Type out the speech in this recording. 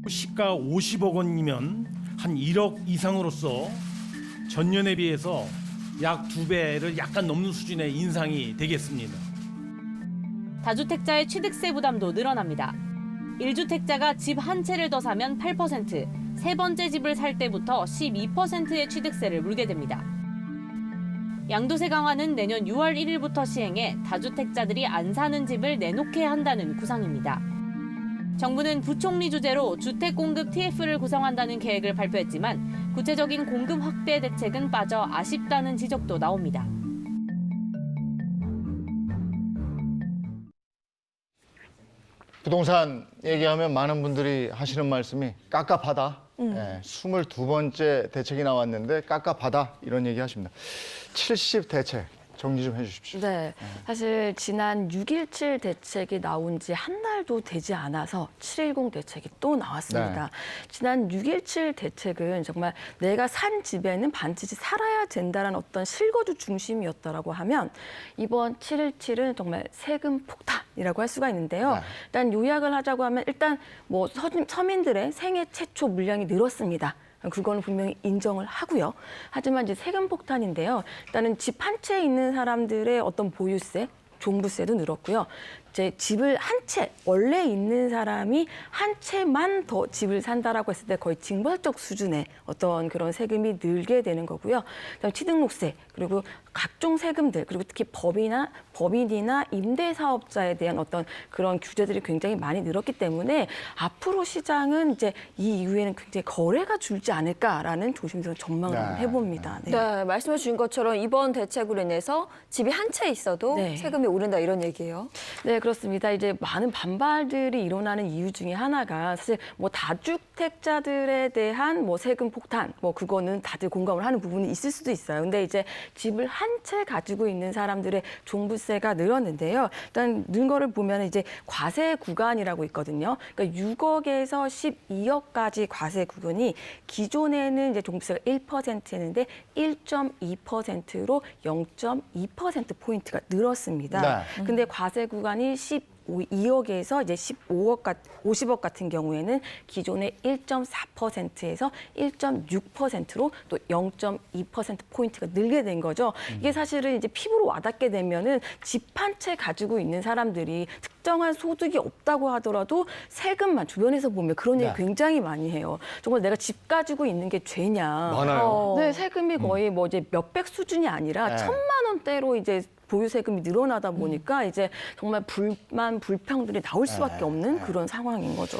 시가 50억 원이면 한 1억 이상으로서 전년에 비해서 약 2배를 약간 넘는 수준의 인상이 되겠습니다. 다주택자의 취득세 부담도 늘어납니다. 1주택자가 집 한 채를 더 사면 8%, 세 번째 집을 살 때부터 12%의 취득세를 물게 됩니다. 양도세 강화는 내년 6월 1일부터 시행해 다주택자들이 안 사는 집을 내놓게 한다는 구상입니다. 정부는 부총리 주재로 주택공급 TF를 구성한다는 계획을 발표했지만 구체적인 공급 확대 대책은 빠져 아쉽다는 지적도 나옵니다. 부동산 얘기하면 많은 분들이 하시는 말씀이 깝깝하다. 22번째 대책이 나왔는데 깝깝하다 이런 얘기 하십니다. 70 대책 정리 좀 해주십시오. 네, 사실 지난 6.17 대책이 나온 지 한 달도 되지 않아서 7.10 대책이 또 나왔습니다. 네. 지난 6.17 대책은 정말 내가 산 집에는 반드시 살아야 된다는 어떤 실거주 중심이었다라고 하면 이번 7.17은 정말 세금 폭탄이라고 할 수가 있는데요. 네. 일단 요약을 하자고 하면 일단 뭐 서민들의 생애 최초 물량이 늘었습니다. 그거는 분명히 인정을 하고요. 하지만 이제 세금 폭탄인데요. 일단은 집 한 채에 있는 사람들의 어떤 보유세, 종부세도 늘었고요. 제 집을 한 채, 원래 있는 사람이 한 채만 더 집을 산다라고 했을 때 거의 징벌적 수준의 어떤 그런 세금이 늘게 되는 거고요. 그다음에 취등록세, 그리고 각종 세금들, 그리고 특히 법인이나 임대사업자에 대한 어떤 그런 규제들이 굉장히 많이 늘었기 때문에 앞으로 시장은 이제 이 이후에는 굉장히 거래가 줄지 않을까라는 조심스러운 전망을 해봅니다. 네. 네, 말씀해 주신 것처럼 이번 대책으로 인해서 집이 한 채 있어도 네. 세금이 오른다 이런 얘기예요. 네, 그렇습니다. 이제 많은 반발들이 일어나는 이유 중에 하나가 사실 뭐 다주택자들에 대한 뭐 세금 폭탄, 뭐 그거는 다들 공감을 하는 부분이 있을 수도 있어요. 근데 이제 집을 한 채 가지고 있는 사람들의 종부세가 늘었는데요. 일단 는 거를 보면 이제 과세 구간이라고 있거든요. 그러니까 6억에서 12억까지 과세 구간이 기존에는 이제 종부세가 1%였는데 1.2%로 0.2%포인트가 늘었습니다. 네. 근데 과세 구간이 2억에서 이제 50억 같은 경우에는 기존의 1.4%에서 1.6%로 또 0.2%포인트가 늘게 된 거죠. 이게 사실은 이제 피부로 와닿게 되면은 집 한 채 가지고 있는 사람들이 특정한 소득이 없다고 하더라도 세금만 주변에서 보면 그런 얘기 굉장히 많이 해요. 정말 내가 집 가지고 있는 게 죄냐. 많아요. 네, 세금이 거의 뭐 이제 몇백 수준이 아니라 1,000만 원대로 이제 보유 세금이 늘어나다 보니까 이제 정말 불만, 불평들이 나올 수밖에 없는 그런 상황인 거죠.